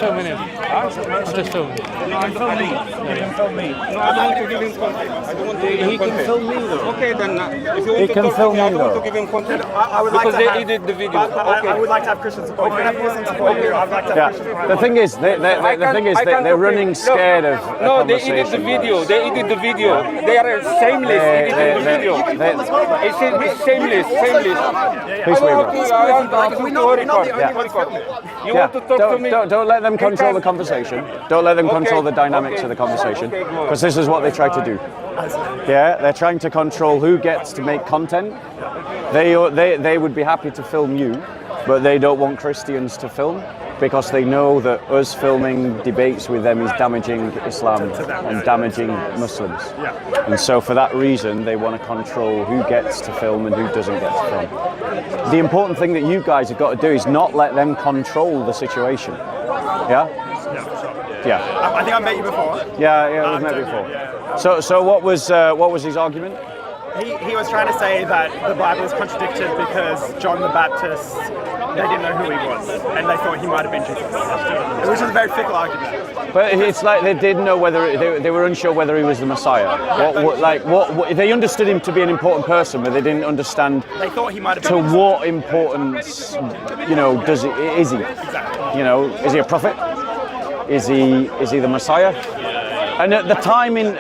filming him. I'm just filming. You can film me. You can film me. No, I don't want to give him content. I don't want to give him He content. can film me though. Okay, then if you want He to can talk to film me, I me, don't want though. to give him content. I would like Because to they have, edit the video. but Okay. I would like to have Christian support. If you listen to support you, I'd like to have Christian support. The thing is, they're running scared of a No, they edit the conversation. video. They edit the video. They are shameless editing the video. It's shameless. Please wait, bro. You want to talk to me? Don't let them control the conversation. Don't let them control the dynamics of the conversation, because this is what they try to do. Yeah, they're trying to control who gets to make content. They would be happy to film you, but they don't want Christians to film, because they know that us filming debates with them is damaging Islam and damaging Muslims. And so for that reason, they want to control who gets to film and who doesn't get to film. The important thing that you guys have got to do is not let them control the situation. Yeah? Yeah. I think I met you before. Yeah, we've met before. So what was his argument? He was trying to say that the Bible is contradicted because John the Baptist, they didn't know who he was, and they thought he might have been Jesus, which is a very fickle argument. But it's like they didn't know whether they were unsure whether he was the Messiah. What they understood him to be an important person, but they didn't understand. They thought he might have to been what importance, is he? Exactly. Is he a prophet? Is he the Messiah? And at the time in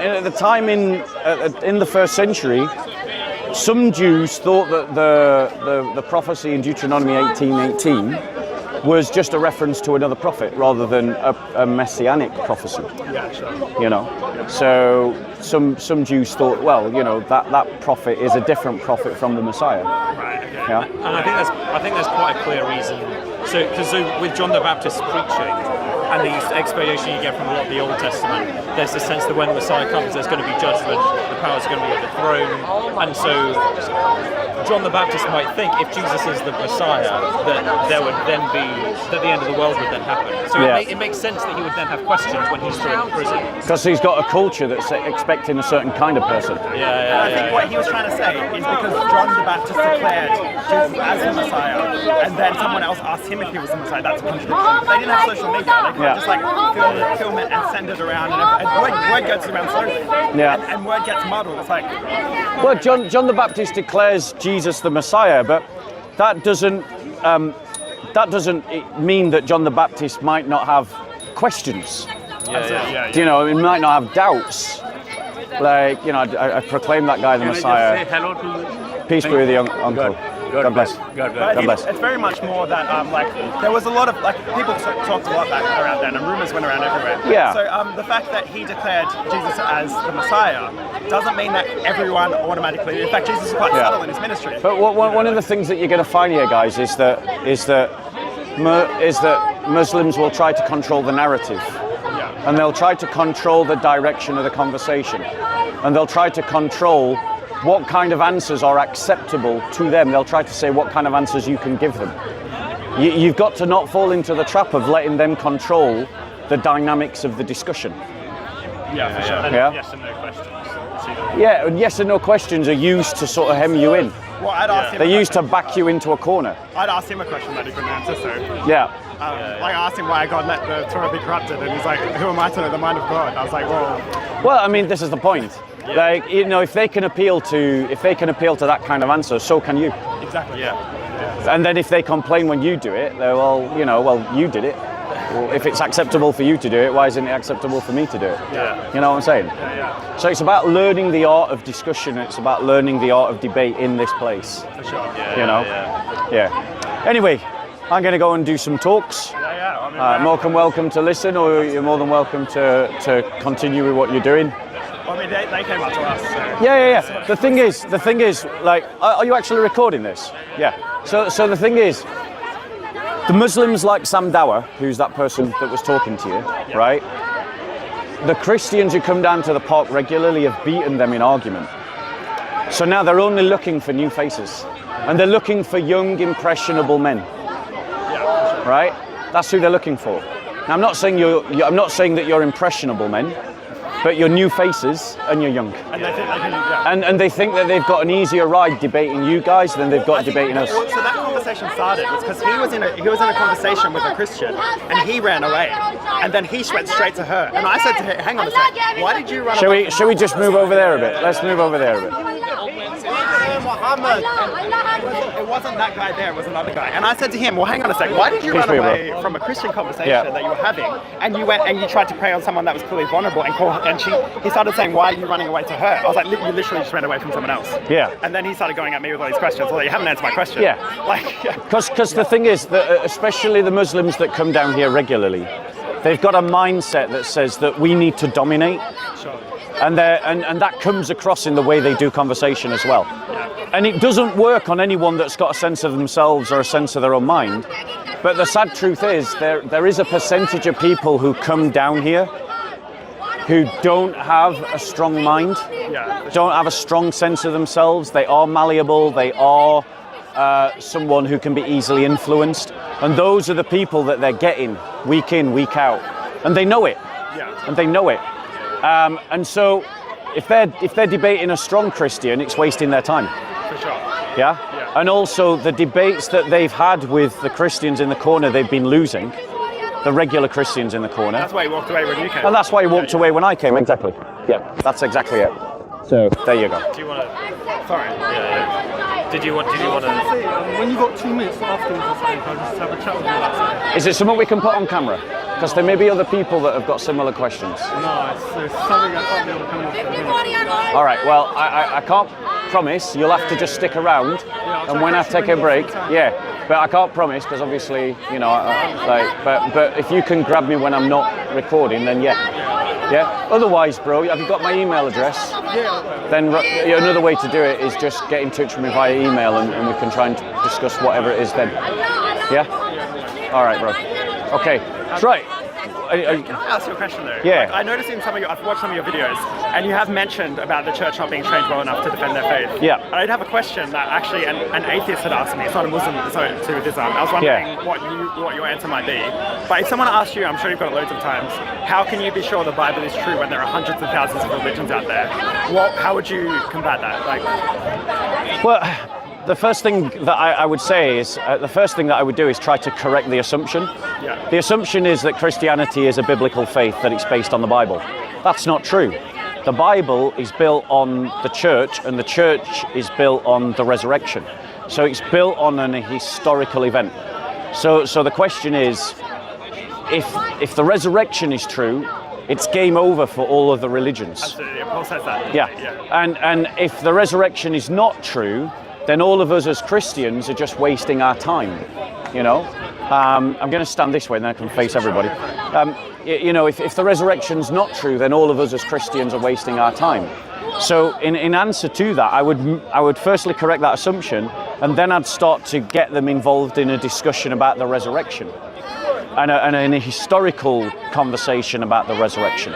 the first century, some Jews thought that the prophecy in Deuteronomy 18:18 was just a reference to another prophet rather than a messianic prophecy. So some Jews thought, that prophet is a different prophet from the Messiah. Right. Okay. Yeah. And I think there's quite a clear reason. So with John the Baptist preaching and the explanation you get from a lot of the Old Testament, there's the sense that when the Messiah comes, there's going to be judgment, the powers are going to be overthrown, and so John the Baptist might think if Jesus is the Messiah, that there would then be, that the end of the world would then happen. So it makes sense that he would then have questions when he's thrown in prison. Because he's got a culture that's expecting a certain kind of person. I think what he was trying to say is because John the Baptist declared Jesus as the Messiah, and then someone else asked him if he was the Messiah, that's a contradiction. They didn't have social media, they could just film it and send it around, and word gets around slowly. And word gets muddled. It's like... Well, John the Baptist declares Jesus the Messiah, but that doesn't mean that John the Baptist might not have questions. He might not have doubts. I proclaim that guy the Messiah. Say hello to Peace be with you, Uncle. God bless. God bless. It's very much more that there was a lot of people talked a lot around then, and rumors went around everywhere. Yeah. So the fact that he declared Jesus as the Messiah doesn't mean that everyone automatically. In fact, Jesus is quite subtle in his ministry. But one of the things that you're going to find here, guys, is that Muslims will try to control the narrative, and they'll try to control the direction of the conversation, and they'll try to control what kind of answers are acceptable to them. They'll try to say what kind of answers you can give them. You've got to not fall into the trap of letting them control the dynamics of the discussion. Yeah, for sure. Yes and no questions. Yeah, and yes and no questions are used to sort of hem you in. Well, I'd ask him. They're used to back you into a corner. I'd ask him a question that he couldn't answer. So. Yeah. I asked him why God let the Torah be corrupted, and he's like, "Who am I to know the mind of God?" I was like, "Well." Well, I mean, this is the point. If they can appeal to that kind of answer, so can you. Exactly. Yeah. And then if they complain when you do it, they're you did it. Well, if it's acceptable for you to do it, why isn't it acceptable for me to do it? Yeah. You know what I'm saying? Yeah. So it's about learning the art of discussion. It's about learning the art of debate in this place. For sure. Yeah. Anyway, I'm going to go and do some talks. More than welcome to listen, or you're more than welcome to continue with what you're doing. Well, I mean, they came up to us. So. Yeah. The thing is, like, are you actually recording this? Yeah. So the thing is, the Muslims like Sam Dawah, who's that person that was talking to you, right? The Christians who come down to the park regularly have beaten them in argument. So now they're only looking for new faces, and they're looking for young, impressionable men. Right? That's who they're looking for. Now, I'm not saying that you're impressionable men. but you're new faces and you're young. And they think they can, yeah. And they think that they've got an easier ride debating you guys than they've got debating us. So that conversation started was because he was in a conversation with a Christian and he ran away, and then he went straight to her. And I said to her, "Hang on a sec, why did you run away?" Shall we just move over there a bit? Let's move over there a bit. Muhammad. It wasn't that guy there, it was another guy. And I said to him, well, hang on a sec, why did you run away from a Christian conversation that you were having, and you went and you tried to prey on someone that was clearly vulnerable, and he started saying, why are you running away to her? I was like, you literally just ran away from someone else. Yeah. And then he started going at me with all these questions. Well, you haven't answered my question. Yeah. Like, Because the thing is that especially the Muslims that come down here regularly, they've got a mindset that says that we need to dominate. Sure. And that comes across in the way they do conversation as well. And it doesn't work on anyone that's got a sense of themselves or a sense of their own mind. But the sad truth is there is a percentage of people who come down here who don't have a strong mind, don't have a strong sense of themselves. They are malleable, they are someone who can be easily influenced. And those are the people that they're getting week in, week out. And they know it. And they know it. And so if they're debating a strong Christian, it's wasting their time. for sure. Yeah? And also the debates that they've had with the Christians in the corner, they've been losing. The regular Christians in the corner. That's why he walked away when you came. And that's why he walked away when I came. Exactly. Yeah, that's exactly it. So there you go. Do you want to? Sorry. Yeah. Did you want to? When you got 2 minutes afterwards, I'll just have a chat with you. Is it something we can put on camera? Because there may be other people that have got similar questions. No, it's something I can't be on camera. All right. Well, I can't promise. You'll have to just stick around, and when I take a break, But I can't promise because obviously, you know, but if you can grab me when I'm not recording, then yeah. Otherwise, bro, have you got my email address? Yeah. Then another way to do it is just get in touch with me via email, and we can try and discuss whatever it is then. Yeah. All right, bro. Okay. Right. Can I ask you a question though? Yeah. Like, I noticed I've watched some of your videos, and you have mentioned about the church not being trained well enough to defend their faith. Yeah. And I'd have a question that actually an atheist had asked me. It's not a Muslim, so to do with Islam. I was wondering what your answer might be. But if someone asked you, I'm sure you've got it loads of times, how can you be sure the Bible is true when there are hundreds of thousands of religions out there? How would you combat that? Well, the first thing that I would say is, the first thing that I would do is try to correct the assumption. Yeah. The assumption is that Christianity is a biblical faith, that it's based on the Bible. That's not true. The Bible is built on the church, and the church is built on the resurrection. So it's built on a historical event. So the question is, if the resurrection is true, it's game over for all of the religions. Absolutely, Paul says that. Yeah. And if the resurrection is not true, then all of us as Christians are just wasting our time, you know? I'm going to stand this way and then I can face everybody. You know, if the resurrection's not true, then all of us as Christians are wasting our time. So in answer to that, I would firstly correct that assumption, and then I'd start to get them involved in a discussion about the resurrection and a historical conversation about the resurrection.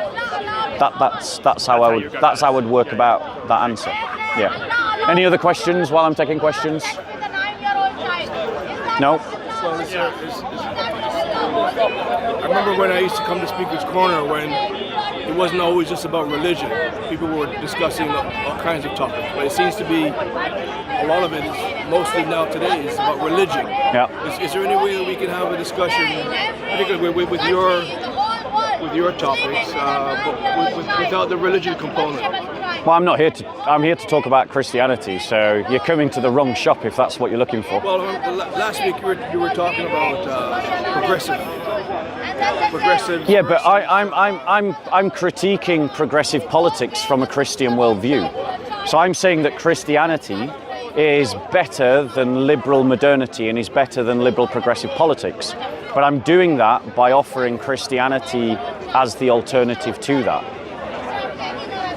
That's how I would work about that answer. Yeah. Any other questions while I'm taking questions? No? I remember when I used to come to Speaker's Corner when it wasn't always just about religion. People were discussing all kinds of topics, but it seems to be a lot of it is mostly now today is about religion. Yeah. Is there any way that we can have a discussion, particularly with your topics, but without the religion component? Well, I'm here to talk about Christianity, so you're coming to the wrong shop if that's what you're looking for. Well, last week you were talking about progressive. Yeah, but I'm critiquing progressive politics from a Christian worldview. So I'm saying that Christianity is better than liberal modernity and is better than liberal progressive politics. But I'm doing that by offering Christianity as the alternative to that.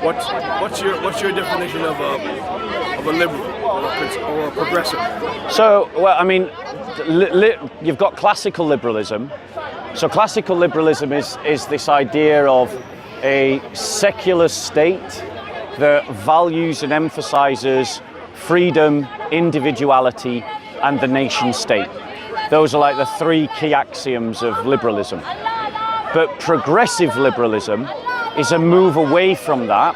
What's your definition of a liberal or a progressive? So, well, I mean, you've got classical liberalism. So classical liberalism is this idea of a secular state that values and emphasizes freedom, individuality, and the nation state. Those are like the 3 key axioms of liberalism. But progressive liberalism is a move away from that,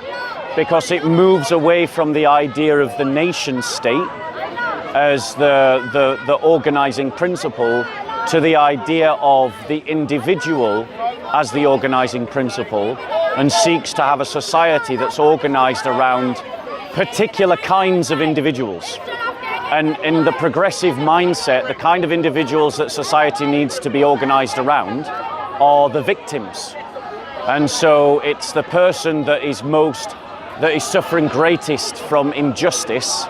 because it moves away from the idea of the nation state as the organizing principle to the idea of the individual as the organizing principle, and seeks to have a society that's organized around particular kinds of individuals. And in the progressive mindset, the kind of individuals that society needs to be organized around are the victims. And so it's the person that is suffering greatest from injustice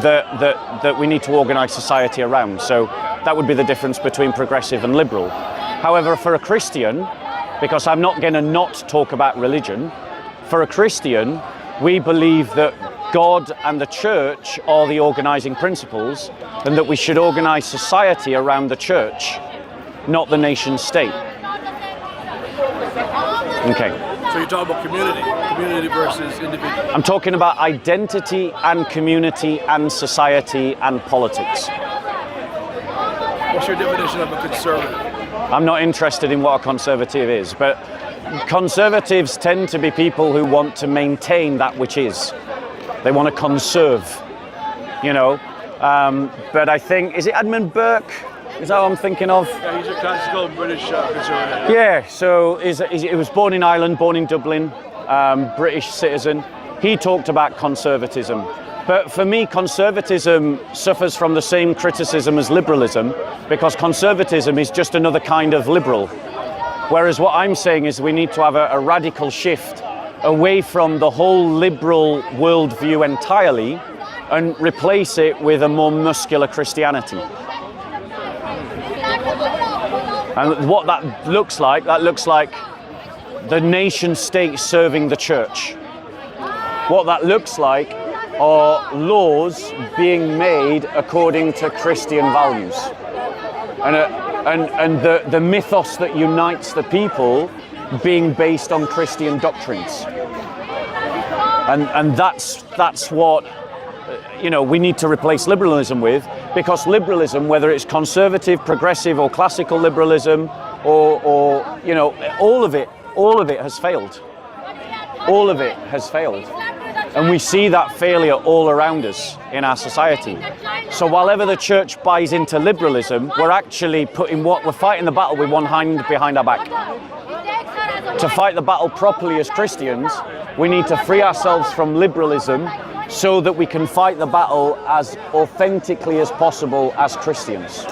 that we need to organize society around. So that would be the difference between progressive and liberal. However, for a Christian, because I'm not going to not talk about religion, for a Christian, we believe that God and the church are the organizing principles, and that we should organize society around the church, not the nation state. Okay. So you're talking about community versus individual. I'm talking about identity and community and society and politics. What's your definition of a conservative? I'm not interested in what a conservative is, but conservatives tend to be people who want to maintain that which is. They want to conserve, you know. But I think, is it Edmund Burke? Is that what I'm thinking of? Yeah, he's a classical British conservative. Yeah, so he was born in Ireland, born in Dublin, British citizen. He talked about conservatism. But for me, conservatism suffers from the same criticism as liberalism, because conservatism is just another kind of liberal. Whereas what I'm saying is we need to have a radical shift away from the whole liberal worldview entirely and replace it with a more muscular Christianity. And what that looks like the nation state serving the church. What that looks like are laws being made according to Christian values. And the mythos that unites the people being based on Christian doctrines. And that's what, you know, we need to replace liberalism with, because liberalism, whether it's conservative, progressive, or classical liberalism, or you know, all of it has failed. All of it has failed. And we see that failure all around us in our society. So whilever the church buys into liberalism, we're fighting the battle with one hand behind our back. To fight the battle properly as Christians, we need to free ourselves from liberalism so that we can fight the battle as authentically as possible as Christians.